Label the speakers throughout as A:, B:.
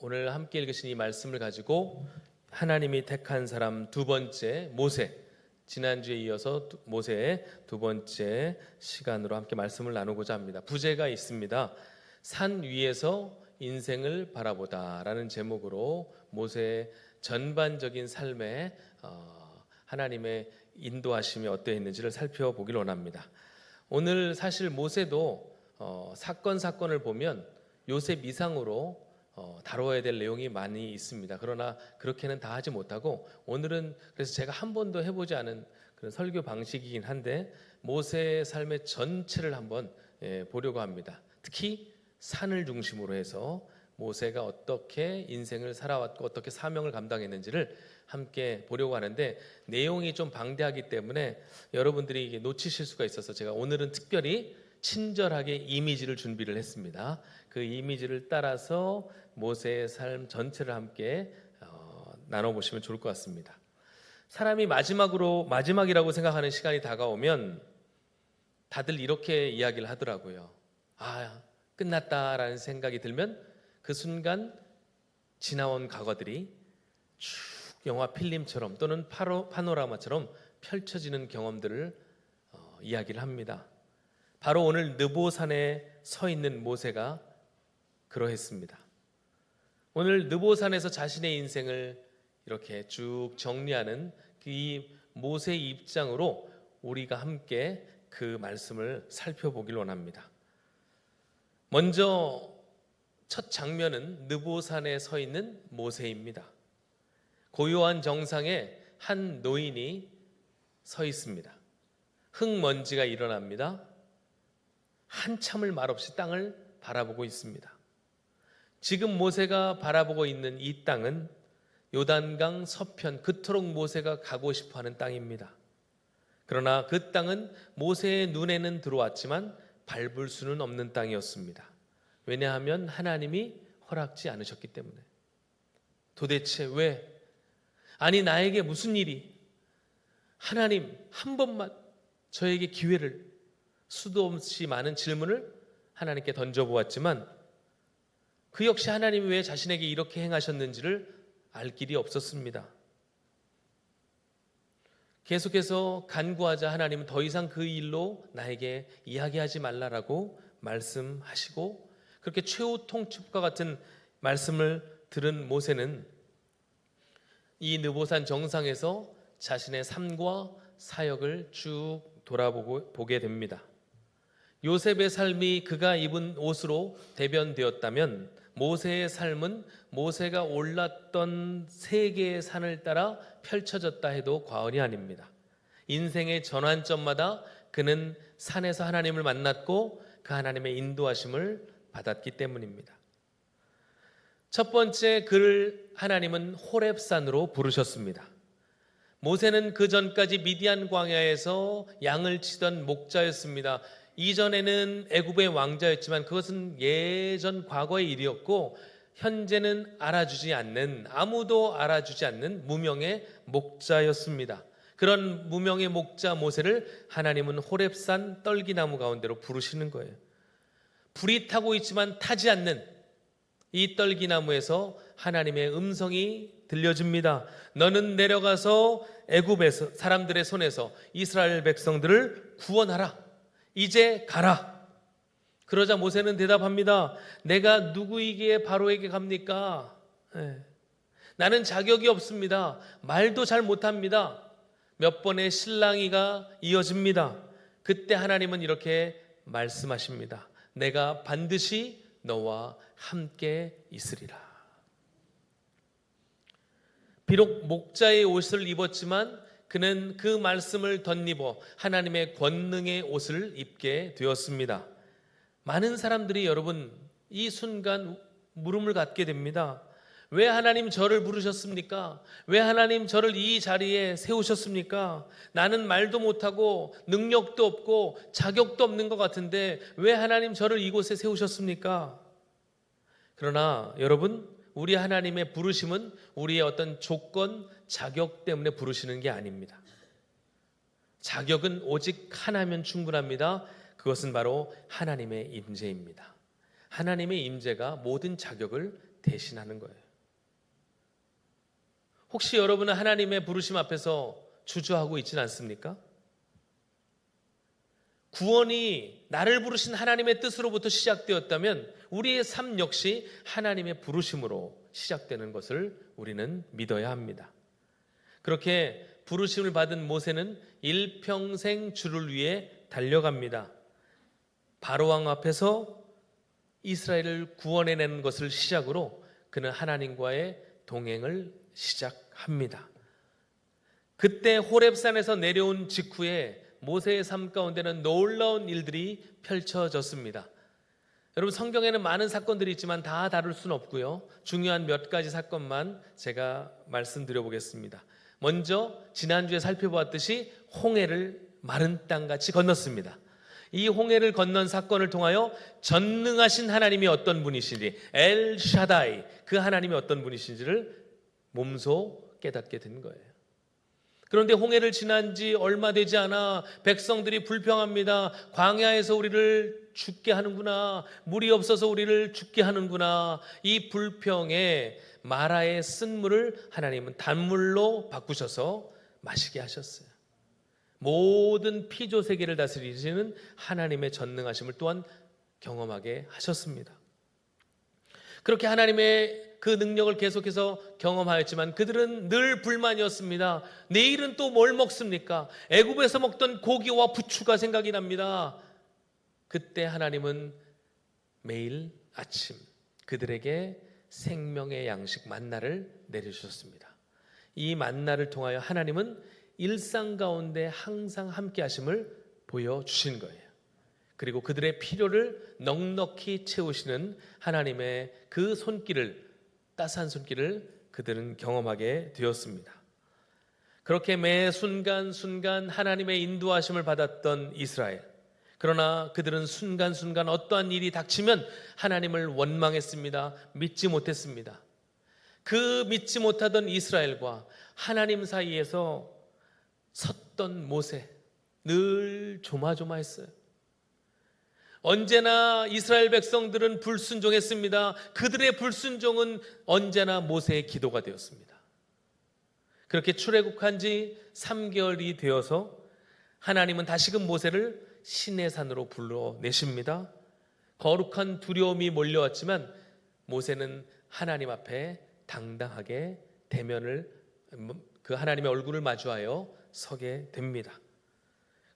A: 오늘 함께 읽으신 이 말씀을 가지고 하나님이 택한 사람 두 번째 모세, 지난주에 이어서 모세의 두 번째 시간으로 함께 말씀을 나누고자 합니다. 부제가 있습니다. 산 위에서 인생을 바라보다 라는 제목으로 모세의 전반적인 삶에 하나님의 인도하심이 어떠했는지를 살펴보길 원합니다. 오늘 사실 모세도 사건을 보면 요셉 이상으로 다뤄야 될 내용이 많이 있습니다. 그러나 그렇게는 다 하지 못하고 오늘은 그래서 제가 한 번도 해보지 않은 그런 설교 방식이긴 한데 모세의 삶의 전체를 한번 보려고 합니다. 특히 산을 중심으로 해서 모세가 어떻게 인생을 살아왔고 어떻게 사명을 감당했는지를 함께 보려고 하는데 내용이 좀 방대하기 때문에 여러분들이 이게 놓치실 수가 있어서 제가 오늘은 특별히 친절하게 이미지를 준비를 했습니다. 그 이미지를 따라서 모세의 삶 전체를 함께 나눠보시면 좋을 것 같습니다. 사람이 마지막이라고 생각하는 시간이 다가오면 다들 이렇게 이야기를 하더라고요. 끝났다라는 생각이 들면 그 순간 지나온 과거들이 쭉 영화 필름처럼 또는 파노라마처럼 펼쳐지는 경험들을 이야기를 합니다. 바로 오늘 느보산에 서 있는 모세가 그러했습니다. 오늘 느보산에서 자신의 인생을 이렇게 쭉 정리하는 이 모세의 입장으로 우리가 함께 그 말씀을 살펴보길 원합니다. 먼저 첫 장면은 느보산에 서 있는 모세입니다. 고요한 정상에 한 노인이 서 있습니다. 흙먼지가 일어납니다. 한참을 말없이 땅을 바라보고 있습니다. 지금 모세가 바라보고 있는 이 땅은 요단강 서편, 그토록 모세가 가고 싶어하는 땅입니다. 그러나 그 땅은 모세의 눈에는 들어왔지만 밟을 수는 없는 땅이었습니다. 왜냐하면 하나님이 허락지 않으셨기 때문에. 도대체 왜? 아니 나에게 무슨 일이? 하나님 한 번만 저에게 기회를. 수도 없이 많은 질문을 하나님께 던져보았지만 그 역시 하나님이 왜 자신에게 이렇게 행하셨는지를 알 길이 없었습니다. 계속해서 간구하자 하나님은 더 이상 그 일로 나에게 이야기하지 말라라고 말씀하시고 그렇게 최후 통첩과 같은 말씀을 들은 모세는 이 느보산 정상에서 자신의 삶과 사역을 쭉 돌아보게 됩니다. 요셉의 삶이 그가 입은 옷으로 대변되었다면 모세의 삶은 모세가 올랐던 세 개의 산을 따라 펼쳐졌다 해도 과언이 아닙니다. 인생의 전환점마다 그는 산에서 하나님을 만났고 그 하나님의 인도하심을 받았기 때문입니다. 첫 번째 그를 하나님은 호렙산으로 부르셨습니다. 모세는 그 전까지 미디안 광야에서 양을 치던 목자였습니다. 이전에는 애굽의 왕자였지만 그것은 예전 과거의 일이었고 현재는 아무도 알아주지 않는 무명의 목자였습니다. 그런 무명의 목자 모세를 하나님은 호렙산 떨기나무 가운데로 부르시는 거예요. 불이 타고 있지만 타지 않는 이 떨기나무에서 하나님의 음성이 들려줍니다. 너는 내려가서 애굽에서 사람들의 손에서 이스라엘 백성들을 구원하라. 이제 가라. 그러자 모세는 대답합니다. 내가 누구이기에 바로에게 갑니까? 나는 자격이 없습니다. 말도 잘 못합니다. 몇 번의 실랑이가 이어집니다. 그때 하나님은 이렇게 말씀하십니다. 내가 반드시 너와 함께 있으리라. 비록 목자의 옷을 입었지만 그는 그 말씀을 덧입어 하나님의 권능의 옷을 입게 되었습니다. 많은 사람들이 여러분 이 순간 물음을 갖게 됩니다. 왜 하나님 저를 부르셨습니까? 왜 하나님 저를 이 자리에 세우셨습니까? 나는 말도 못하고 능력도 없고 자격도 없는 것 같은데 왜 하나님 저를 이곳에 세우셨습니까? 그러나 여러분 우리 하나님의 부르심은 우리의 어떤 조건, 자격 때문에 부르시는 게 아닙니다. 자격은 오직 하나면 충분합니다. 그것은 바로 하나님의 임재입니다. 하나님의 임재가 모든 자격을 대신하는 거예요. 혹시 여러분은 하나님의 부르심 앞에서 주저하고 있지는 않습니까? 구원이 나를 부르신 하나님의 뜻으로부터 시작되었다면 우리의 삶 역시 하나님의 부르심으로 시작되는 것을 우리는 믿어야 합니다. 그렇게 부르심을 받은 모세는 일평생 주를 위해 달려갑니다. 바로왕 앞에서 이스라엘을 구원해내는 것을 시작으로 그는 하나님과의 동행을 시작합니다. 그때 호렙산에서 내려온 직후에 모세의 삶 가운데는 놀라운 일들이 펼쳐졌습니다. 여러분, 성경에는 많은 사건들이 있지만 다 다룰 수는 없고요. 중요한 몇 가지 사건만 제가 말씀드려 보겠습니다. 먼저 지난주에 살펴보았듯이 홍해를 마른 땅같이 건넜습니다. 이 홍해를 건넌 사건을 통하여 전능하신 하나님이 어떤 분이신지, 엘샤다이, 그 하나님이 어떤 분이신지를 몸소 깨닫게 된 거예요. 그런데 홍해를 지난 지 얼마 되지 않아 백성들이 불평합니다. 광야에서 우리를 죽게 하는구나. 물이 없어서 우리를 죽게 하는구나. 이 불평에 마라의 쓴물을 하나님은 단물로 바꾸셔서 마시게 하셨어요. 모든 피조 세계를 다스리시는 하나님의 전능하심을 또한 경험하게 하셨습니다. 그렇게 하나님의 그 능력을 계속해서 경험하였지만 그들은 늘 불만이었습니다. 내일은 또 뭘 먹습니까? 애굽에서 먹던 고기와 부추가 생각이 납니다. 그때 하나님은 매일 아침 그들에게 생명의 양식 만나를 내려주셨습니다. 이 만나를 통하여 하나님은 일상 가운데 항상 함께 하심을 보여주신 거예요. 그리고 그들의 필요를 넉넉히 채우시는 하나님의 그 손길을, 따스한 손길을 그들은 경험하게 되었습니다. 그렇게 매 순간순간 하나님의 인도하심을 받았던 이스라엘. 그러나 그들은 순간순간 어떠한 일이 닥치면 하나님을 원망했습니다. 믿지 못했습니다. 그 믿지 못하던 이스라엘과 하나님 사이에서 섰던 모세, 늘 조마조마했어요. 언제나 이스라엘 백성들은 불순종했습니다. 그들의 불순종은 언제나 모세의 기도가 되었습니다. 그렇게 출애굽한 지 3개월이 되어서 하나님은 다시금 모세를 시내산으로 불러내십니다. 거룩한 두려움이 몰려왔지만 모세는 하나님 앞에 당당하게 그 하나님의 얼굴을 마주하여 서게 됩니다.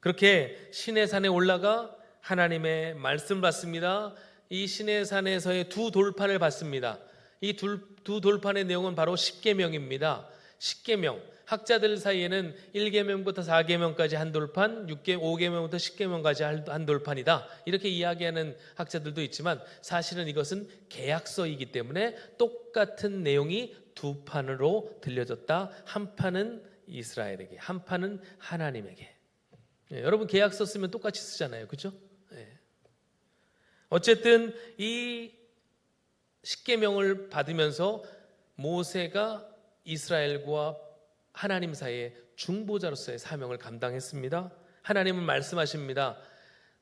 A: 그렇게 시내산에 올라가 하나님의 말씀을 받습니다. 이 시내산에서의 두 돌판을 받습니다. 이 두 돌판의 내용은 바로 십계명입니다. 십계명, 학자들 사이에는 1계명부터 4계명까지 한 돌판, 5계명부터 10계명까지 한 돌판이다, 이렇게 이야기하는 학자들도 있지만 사실은 이것은 계약서이기 때문에 똑같은 내용이 두 판으로 들려졌다. 한 판은 이스라엘에게, 한 판은 하나님에게. 여러분, 계약서 쓰면 똑같이 쓰잖아요, 그렇죠? 어쨌든 이 십계명을 받으면서 모세가 이스라엘과 하나님 사이에 중보자로서의 사명을 감당했습니다. 하나님은 말씀하십니다.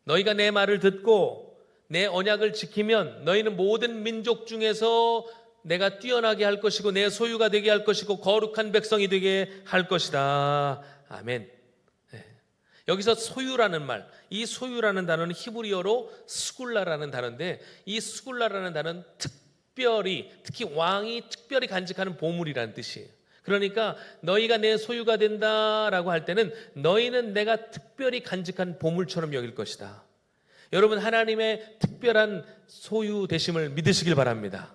A: 너희가 내 말을 듣고 내 언약을 지키면 너희는 모든 민족 중에서 내가 뛰어나게 할 것이고 내 소유가 되게 할 것이고 거룩한 백성이 되게 할 것이다. 아멘. 여기서 소유라는 말, 이 소유라는 단어는 히브리어로 스굴라라는 단어인데, 이 스굴라라는 단어는 특히 왕이 특별히 간직하는 보물이라는 뜻이에요. 그러니까 너희가 내 소유가 된다라고 할 때는 너희는 내가 특별히 간직한 보물처럼 여길 것이다. 여러분, 하나님의 특별한 소유 되심을 믿으시길 바랍니다.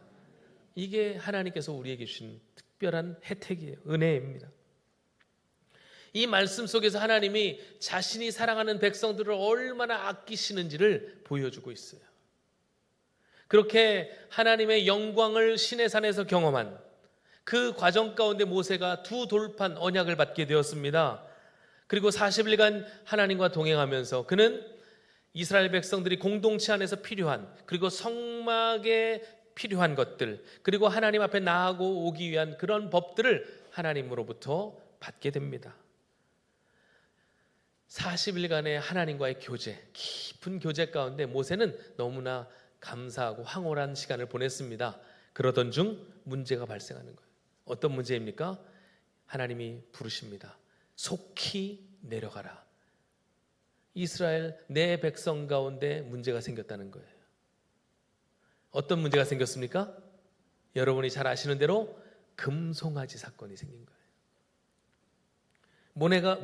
A: 이게 하나님께서 우리에게 주신 특별한 혜택이에요. 은혜입니다. 이 말씀 속에서 하나님이 자신이 사랑하는 백성들을 얼마나 아끼시는지를 보여주고 있어요. 그렇게 하나님의 영광을 시내산에서 경험한 그 과정 가운데 모세가 두 돌판 언약을 받게 되었습니다. 그리고 40일간 하나님과 동행하면서 그는 이스라엘 백성들이 공동체 안에서 필요한, 그리고 성막에 필요한 것들, 그리고 하나님 앞에 나아가고 오기 위한 그런 법들을 하나님으로부터 받게 됩니다. 40일간의 하나님과의 교제, 깊은 교제 가운데 모세는 너무나 감사하고 황홀한 시간을 보냈습니다. 그러던 중 문제가 발생하는 거예요. 어떤 문제입니까? 하나님이 부르십니다. 속히 내려가라. 이스라엘 내 백성 가운데 문제가 생겼다는 거예요. 어떤 문제가 생겼습니까? 여러분이 잘 아시는 대로 금송아지 사건이 생긴 거예요.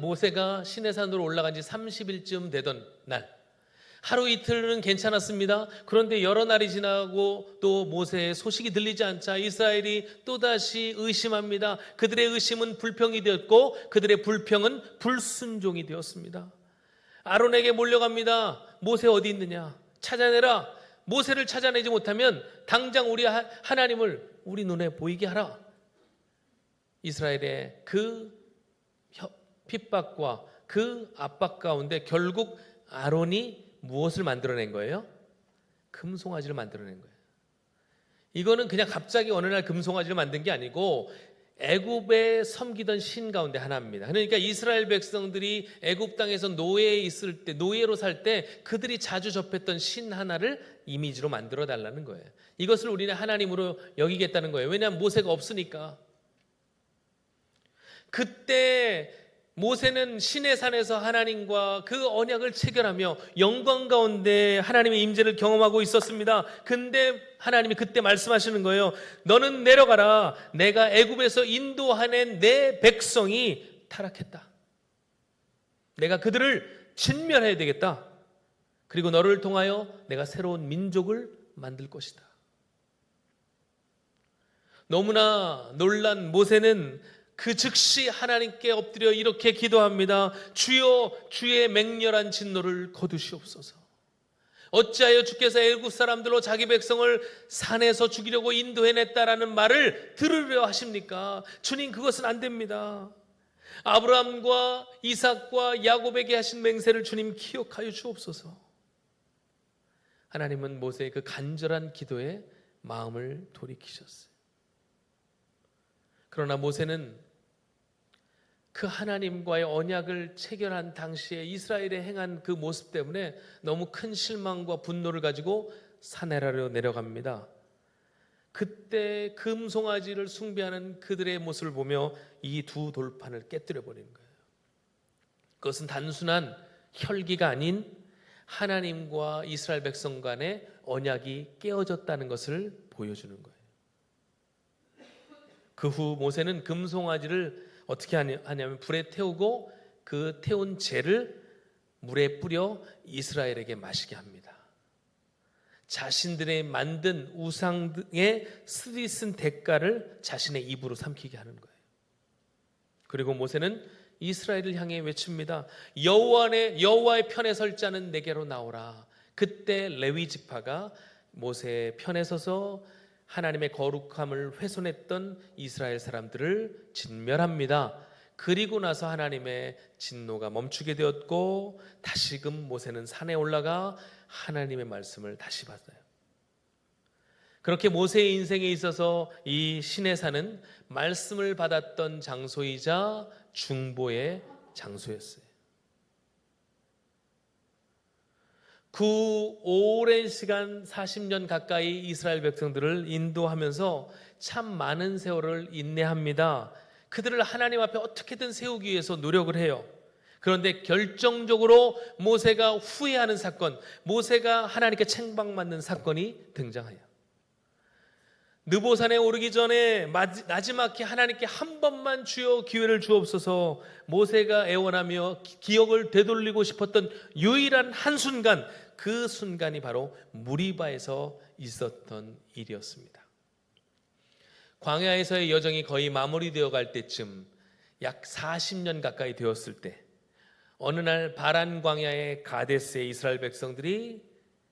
A: 모세가 시내산으로 올라간 지 30일쯤 되던 날, 하루 이틀은 괜찮았습니다. 그런데 여러 날이 지나고 또 모세의 소식이 들리지 않자 이스라엘이 또다시 의심합니다. 그들의 의심은 불평이 되었고 그들의 불평은 불순종이 되었습니다. 아론에게 몰려갑니다. 모세 어디 있느냐? 찾아내라. 모세를 찾아내지 못하면 당장 우리 하나님을 우리 눈에 보이게 하라. 이스라엘의 그 핍박과 그 압박 가운데 결국 아론이 무엇을 만들어낸 거예요? 금송아지를 만들어낸 거예요. 이거는 그냥 갑자기 어느 날 금송아지를 만든 게 아니고 애굽에 섬기던 신 가운데 하나입니다. 그러니까 이스라엘 백성들이 애굽 땅에서 노예에 있을 때, 노예로 살 때 그들이 자주 접했던 신 하나를 이미지로 만들어 달라는 거예요. 이것을 우리는 하나님으로 여기겠다는 거예요. 왜냐하면 모세가 없으니까. 그때 모세는 시내산에서 하나님과 그 언약을 체결하며 영광 가운데 하나님의 임재를 경험하고 있었습니다. 근데 하나님이 그때 말씀하시는 거예요. 너는 내려가라. 내가 애굽에서 인도하는 내 백성이 타락했다. 내가 그들을 진멸해야 되겠다. 그리고 너를 통하여 내가 새로운 민족을 만들 것이다. 너무나 놀란 모세는 그 즉시 하나님께 엎드려 이렇게 기도합니다. 주여, 주의 맹렬한 진노를 거두시옵소서. 어찌하여 주께서 애굽 사람들로 자기 백성을 산에서 죽이려고 인도해냈다라는 말을 들으려 하십니까? 주님, 그것은 안 됩니다. 아브라함과 이삭과 야곱에게 하신 맹세를 주님 기억하여 주옵소서. 하나님은 모세의 그 간절한 기도에 마음을 돌이키셨어요. 그러나 모세는 그 하나님과의 언약을 체결한 당시에 이스라엘에 행한 그 모습 때문에 너무 큰 실망과 분노를 가지고 사내라로 내려갑니다. 그때 금송아지를 숭배하는 그들의 모습을 보며 이 두 돌판을 깨뜨려 버리는 거예요. 그것은 단순한 혈기가 아닌 하나님과 이스라엘 백성 간의 언약이 깨어졌다는 것을 보여주는 거예요. 그 후 모세는 금송아지를 어떻게 하냐면 불에 태우고 그 태운 재를 물에 뿌려 이스라엘에게 마시게 합니다. 자신들의 만든 우상의 쓰디쓴 대가를 자신의 입으로 삼키게 하는 거예요. 그리고 모세는 이스라엘을 향해 외칩니다. 여호와의 편에 설 자는 내게로 나오라. 그때 레위 지파가 모세의 편에 서서 하나님의 거룩함을 훼손했던 이스라엘 사람들을 진멸합니다. 그리고 나서 하나님의 진노가 멈추게 되었고 다시금 모세는 산에 올라가 하나님의 말씀을 다시 받아요. 그렇게 모세의 인생에 있어서 이 시내산은 말씀을 받았던 장소이자 중보의 장소였어요. 그 오랜 시간 40년 가까이 이스라엘 백성들을 인도하면서 참 많은 세월을 인내합니다. 그들을 하나님 앞에 어떻게든 세우기 위해서 노력을 해요. 그런데 결정적으로 모세가 후회하는 사건, 모세가 하나님께 책망받는 사건이 등장해요. 느보산에 오르기 전에 나지막히 하나님께 한 번만 주여 기회를 주옵소서. 모세가 애원하며 기억을 되돌리고 싶었던 유일한 한순간, 그 순간이 바로 무리바에서 있었던 일이었습니다. 광야에서의 여정이 거의 마무리되어 갈 때쯤, 약 40년 가까이 되었을 때 어느 날 바란 광야의 가데스에 이스라엘 백성들이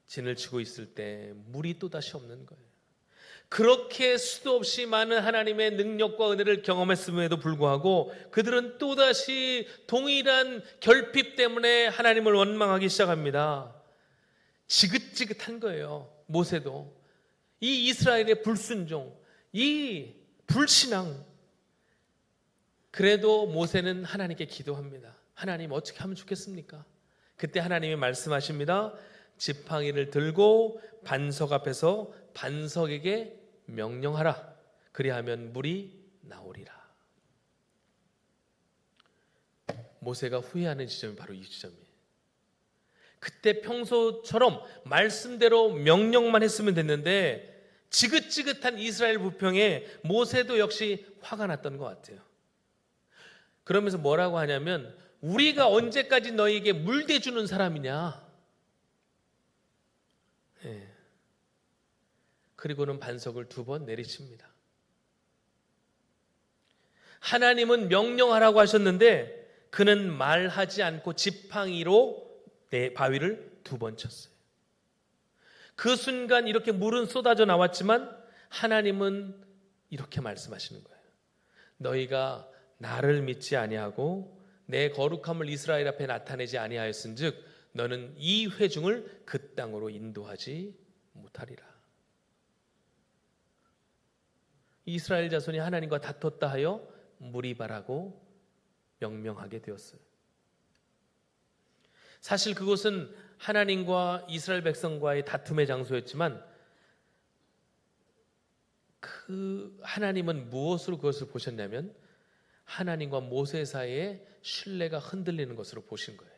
A: 진을 치고 있을 때 물이 또다시 없는 거예요. 그렇게 수도 없이 많은 하나님의 능력과 은혜를 경험했음에도 불구하고 그들은 또다시 동일한 결핍 때문에 하나님을 원망하기 시작합니다. 지긋지긋한 거예요. 모세도 이 이스라엘의 불순종, 이 불신앙. 그래도 모세는 하나님께 기도합니다. 하나님, 어떻게 하면 좋겠습니까? 그때 하나님이 말씀하십니다. 지팡이를 들고 반석 앞에서 반석에게 명령하라. 그리하면 물이 나오리라. 모세가 후회하는 지점이 바로 이 지점이에요. 그때 평소처럼 말씀대로 명령만 했으면 됐는데 지긋지긋한 이스라엘 부평에 모세도 역시 화가 났던 것 같아요. 그러면서 뭐라고 하냐면 우리가 언제까지 너희에게 물대주는 사람이냐. 네. 그리고는 반석을 2번 내리칩니다. 하나님은 명령하라고 하셨는데 그는 말하지 않고 지팡이로 바위를 2번 쳤어요. 그 순간 이렇게 물은 쏟아져 나왔지만 하나님은 이렇게 말씀하시는 거예요. 너희가 나를 믿지 아니하고 내 거룩함을 이스라엘 앞에 나타내지 아니하였은즉 너는 이 회중을 그 땅으로 인도하지 못하리라. 이스라엘 자손이 하나님과 다퉜다 하여 무리바라고 명명하게 되었어요. 사실 그곳은 하나님과 이스라엘 백성과의 다툼의 장소였지만 그 하나님은 무엇으로 그것을 보셨냐면 하나님과 모세 사이에 신뢰가 흔들리는 것으로 보신 거예요.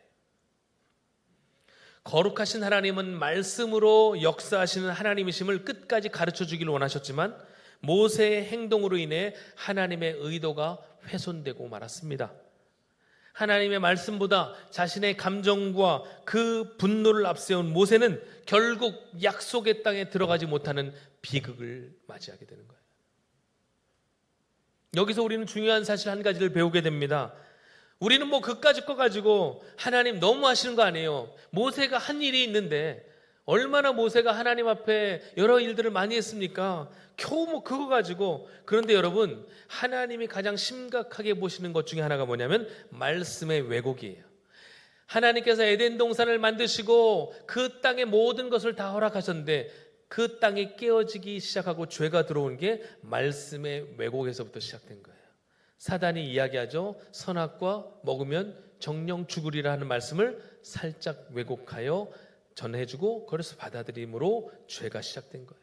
A: 거룩하신 하나님은 말씀으로 역사하시는 하나님이심을 끝까지 가르쳐 주기를 원하셨지만 모세의 행동으로 인해 하나님의 의도가 훼손되고 말았습니다. 하나님의 말씀보다 자신의 감정과 그 분노를 앞세운 모세는 결국 약속의 땅에 들어가지 못하는 비극을 맞이하게 되는 거예요. 여기서 우리는 중요한 사실 한 가지를 배우게 됩니다. 우리는 뭐 그까짓 거 가지고 하나님 너무 하시는 거 아니에요. 모세가 한 일이 있는데 얼마나 모세가 하나님 앞에 여러 일들을 많이 했습니까? 겨우 뭐 그거 가지고. 그런데 여러분, 하나님이 가장 심각하게 보시는 것 중에 하나가 뭐냐면 말씀의 왜곡이에요. 하나님께서 에덴 동산을 만드시고 그 땅의 모든 것을 다 허락하셨는데 그 땅이 깨어지기 시작하고 죄가 들어온 게 말씀의 왜곡에서부터 시작된 거예요. 사단이 이야기하죠. 선악과 먹으면 정령 죽으리라 하는 말씀을 살짝 왜곡하여 전해주고 그래서 받아들임으로 죄가 시작된 거예요.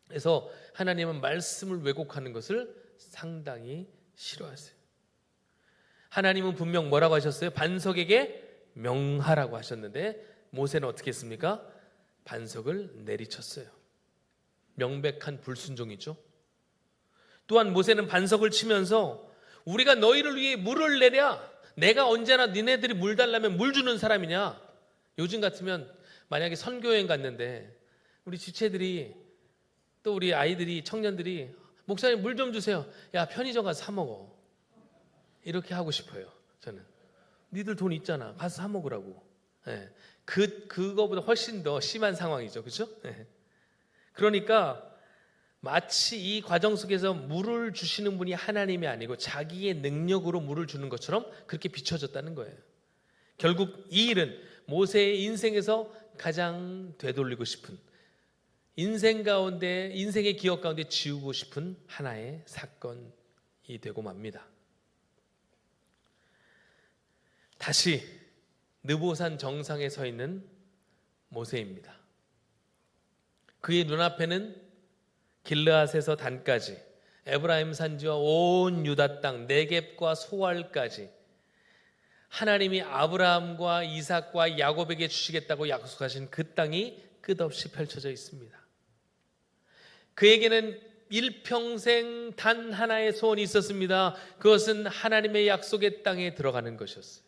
A: 그래서 하나님은 말씀을 왜곡하는 것을 상당히 싫어하세요. 하나님은 분명 뭐라고 하셨어요? 반석에게 명하라고 하셨는데 모세는 어떻게 했습니까? 반석을 내리쳤어요. 명백한 불순종이죠. 또한 모세는 반석을 치면서 우리가 너희를 위해 물을 내랴. 내가 언제나 니네들이 물 달라면 물 주는 사람이냐. 요즘 같으면 만약에 선교여행 갔는데 우리 지체들이 또 우리 아이들이 청년들이 목사님 물 좀 주세요. 야 편의점 가서 사 먹어. 이렇게 하고 싶어요. 저는 니들 돈 있잖아. 가서 사 먹으라고. 네. 그거보다 훨씬 더 심한 상황이죠. 그렇죠? 네. 그러니까 마치 이 과정 속에서 물을 주시는 분이 하나님이 아니고 자기의 능력으로 물을 주는 것처럼 그렇게 비춰졌다는 거예요. 결국 이 일은 모세의 인생에서 가장 되돌리고 싶은 인생 가운데 인생의 기억 가운데 지우고 싶은 하나의 사건이 되고 맙니다. 다시 느보산 정상에 서 있는 모세입니다. 그의 눈앞에는 길르앗에서 단까지 에브라임 산지와 온 유다 땅 네겝과 소알까지 하나님이 아브라함과 이삭과 야곱에게 주시겠다고 약속하신 그 땅이 끝없이 펼쳐져 있습니다. 그에게는 일평생 단 하나의 소원이 있었습니다. 그것은 하나님의 약속의 땅에 들어가는 것이었어요.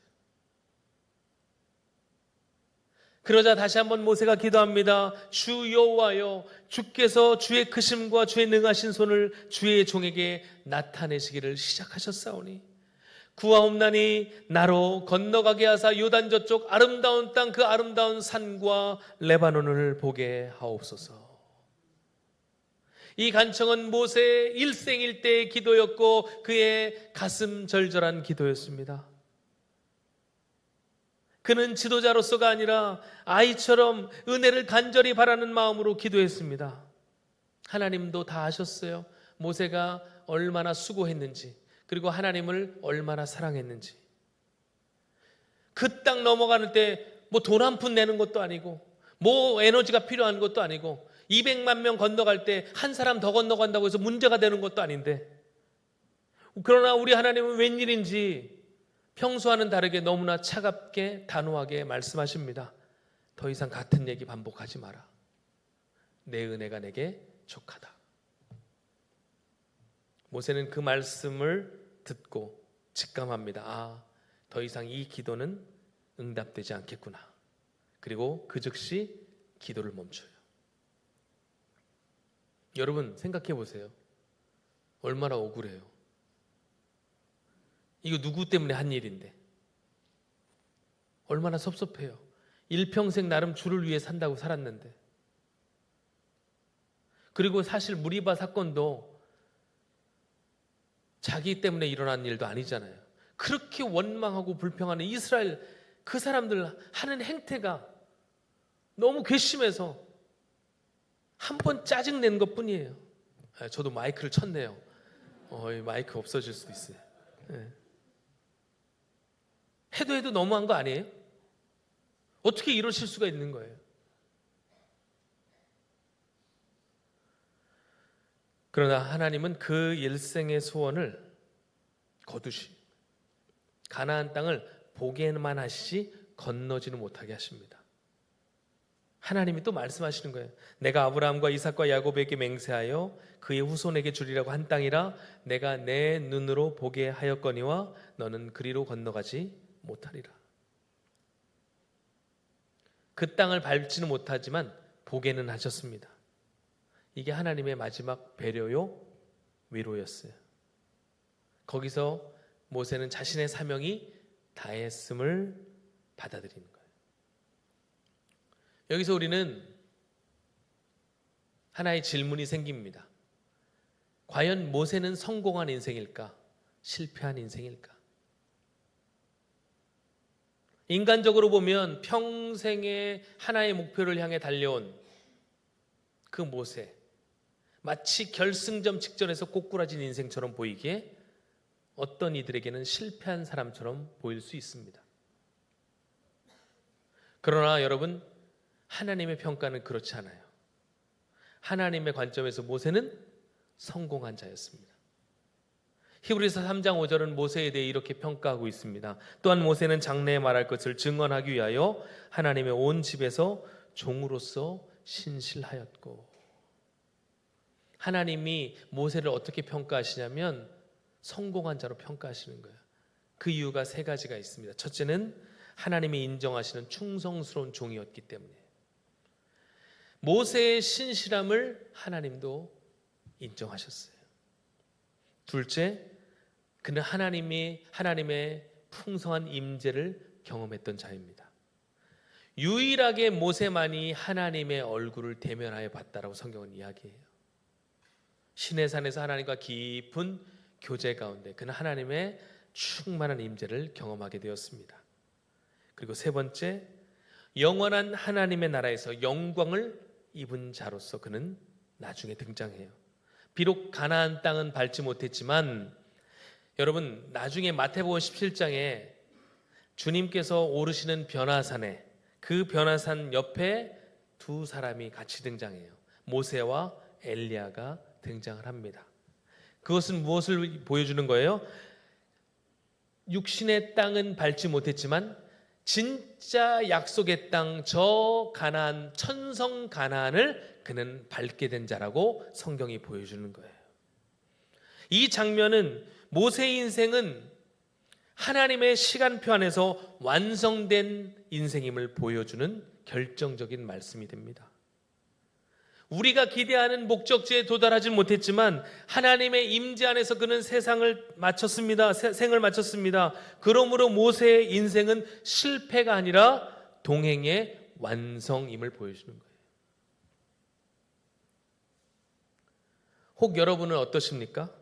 A: 그러자 다시 한번 모세가 기도합니다. 주 여호와여, 주께서 주의 크심과 주의 능하신 손을 주의 종에게 나타내시기를 시작하셨사오니 구하옵나니 나로 건너가게 하사 요단 저쪽 아름다운 땅 그 아름다운 산과 레바논을 보게 하옵소서. 이 간청은 모세의 일생일대의 기도였고 그의 가슴 절절한 기도였습니다. 그는 지도자로서가 아니라 아이처럼 은혜를 간절히 바라는 마음으로 기도했습니다. 하나님도 다 아셨어요. 모세가 얼마나 수고했는지, 그리고 하나님을 얼마나 사랑했는지. 그 땅 넘어가는 때 뭐 돈 한 푼 내는 것도 아니고 뭐 에너지가 필요한 것도 아니고 200만 명 건너갈 때 한 사람 더 건너간다고 해서 문제가 되는 것도 아닌데, 그러나 우리 하나님은 웬일인지 평소와는 다르게 너무나 차갑게 단호하게 말씀하십니다. 더 이상 같은 얘기 반복하지 마라. 내 은혜가 내게 족하다. 모세는 그 말씀을 듣고 직감합니다. 아, 더 이상 이 기도는 응답되지 않겠구나. 그리고 그 즉시 기도를 멈춰요. 여러분 생각해 보세요. 얼마나 억울해요. 이거 누구 때문에 한 일인데 얼마나 섭섭해요. 일평생 나름 주를 위해 산다고 살았는데. 그리고 사실 무리바 사건도 자기 때문에 일어난 일도 아니잖아요. 그렇게 원망하고 불평하는 이스라엘 그 사람들 하는 행태가 너무 괘씸해서 한 번 짜증낸 것뿐이에요. 저도 마이크를 쳤네요. 마이크 없어질 수도 있어요. 해도 너무한 거 아니에요? 어떻게 이러실 수가 있는 거예요? 그러나 하나님은 그 일생의 소원을 거두시 가나안 땅을 보게만 하시지 건너지는 못하게 하십니다. 하나님이 또 말씀하시는 거예요. 내가 아브라함과 이삭과 야곱에게 맹세하여 그의 후손에게 주리라고 한 땅이라 내가 내 눈으로 보게 하였거니와 너는 그리로 건너가지 못하리라. 그 땅을 밟지는 못하지만 보게는 하셨습니다. 이게 하나님의 마지막 배려요, 위로였어요. 거기서 모세는 자신의 사명이 다했음을 받아들이는 거예요. 여기서 우리는 하나의 질문이 생깁니다. 과연 모세는 성공한 인생일까? 실패한 인생일까? 인간적으로 보면 평생의 하나의 목표를 향해 달려온 그 모세, 마치 결승점 직전에서 꼬꾸라진 인생처럼 보이기에 어떤 이들에게는 실패한 사람처럼 보일 수 있습니다. 그러나 여러분, 하나님의 평가는 그렇지 않아요. 하나님의 관점에서 모세는 성공한 자였습니다. 히브리서 3장 5절은 모세에 대해 이렇게 평가하고 있습니다. 또한 모세는 장래에 말할 것을 증언하기 위하여 하나님의 온 집에서 종으로서 신실하였고. 하나님이 모세를 어떻게 평가하시냐면 성공한 자로 평가하시는 거예요. 그 이유가 세 가지가 있습니다. 첫째는 하나님이 인정하시는 충성스러운 종이었기 때문이에요. 모세의 신실함을 하나님도 인정하셨어요. 둘째, 그는 하나님의 풍성한 임재를 경험했던 자입니다. 유일하게 모세만이 하나님의 얼굴을 대면하여 봤다라고 성경은 이야기해요. 시내산에서 하나님과 깊은 교제 가운데 그는 하나님의 충만한 임재를 경험하게 되었습니다. 그리고 세 번째, 영원한 하나님의 나라에서 영광을 입은 자로서 그는 나중에 등장해요. 비록 가나안 땅은 밟지 못했지만 여러분, 나중에 마태복음 17장에 주님께서 오르시는 변화산에 그 변화산 옆에 두 사람이 같이 등장해요. 모세와 엘리야가 등장을 합니다. 그것은 무엇을 보여주는 거예요? 육신의 땅은 밟지 못했지만 진짜 약속의 땅, 저 가나안, 천성 가나안을 그는 밟게 된 자라고 성경이 보여주는 거예요. 이 장면은 모세의 인생은 하나님의 시간표 안에서 완성된 인생임을 보여주는 결정적인 말씀이 됩니다. 우리가 기대하는 목적지에 도달하지 못했지만 하나님의 임재 안에서 그는 세상을 마쳤습니다. 생을 마쳤습니다. 그러므로 모세의 인생은 실패가 아니라 동행의 완성임을 보여주는 거예요. 혹 여러분은 어떠십니까?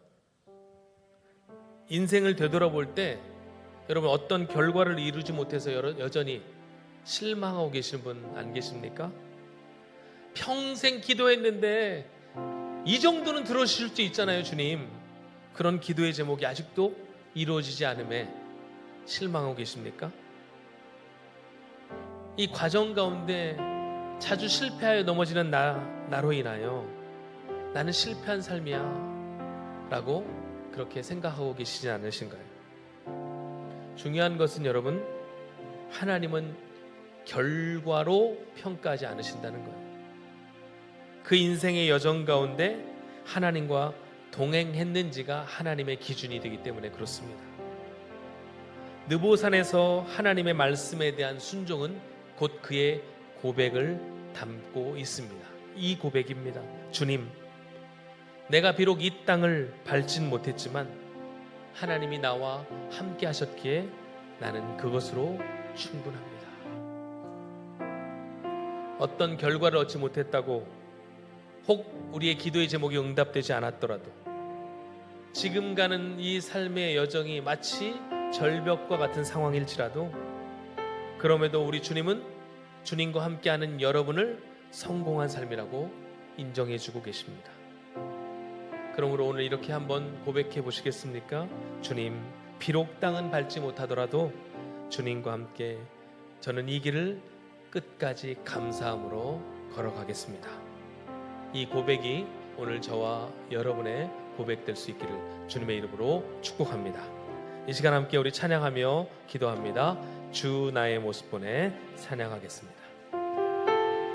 A: 인생을 되돌아볼 때 여러분 어떤 결과를 이루지 못해서 여전히 실망하고 계시는 분 안 계십니까? 평생 기도했는데 이 정도는 들어주실 수 있잖아요, 주님. 그런 기도의 제목이 아직도 이루어지지 않음에 실망하고 계십니까? 이 과정 가운데 자주 실패하여 넘어지는 나로 인하여 나는 실패한 삶이야 라고 그렇게 생각하고 계시지 않으신가요? 중요한 것은 여러분, 하나님은 결과로 평가하지 않으신다는 거예요. 그 인생의 여정 가운데 하나님과 동행했는지가 하나님의 기준이 되기 때문에 그렇습니다. 느보산에서 하나님의 말씀에 대한 순종은 곧 그의 고백을 담고 있습니다. 이 고백입니다. 주님, 내가 비록 이 땅을 밟진 못했지만 하나님이 나와 함께 하셨기에 나는 그것으로 충분합니다. 어떤 결과를 얻지 못했다고 혹 우리의 기도의 제목이 응답되지 않았더라도 지금 가는 이 삶의 여정이 마치 절벽과 같은 상황일지라도 그럼에도 우리 주님은 주님과 함께하는 여러분을 성공한 삶이라고 인정해주고 계십니다. 그러므로 오늘 이렇게 한번 고백해 보시겠습니까? 주님, 비록 땅은 밟지 못하더라도 주님과 함께 저는 이 길을 끝까지 감사함으로 걸어가겠습니다. 이 고백이 오늘 저와 여러분의 고백될 수 있기를 주님의 이름으로 축복합니다. 이 시간 함께 우리 찬양하며 기도합니다. 주 나의 모습 보내 찬양하겠습니다.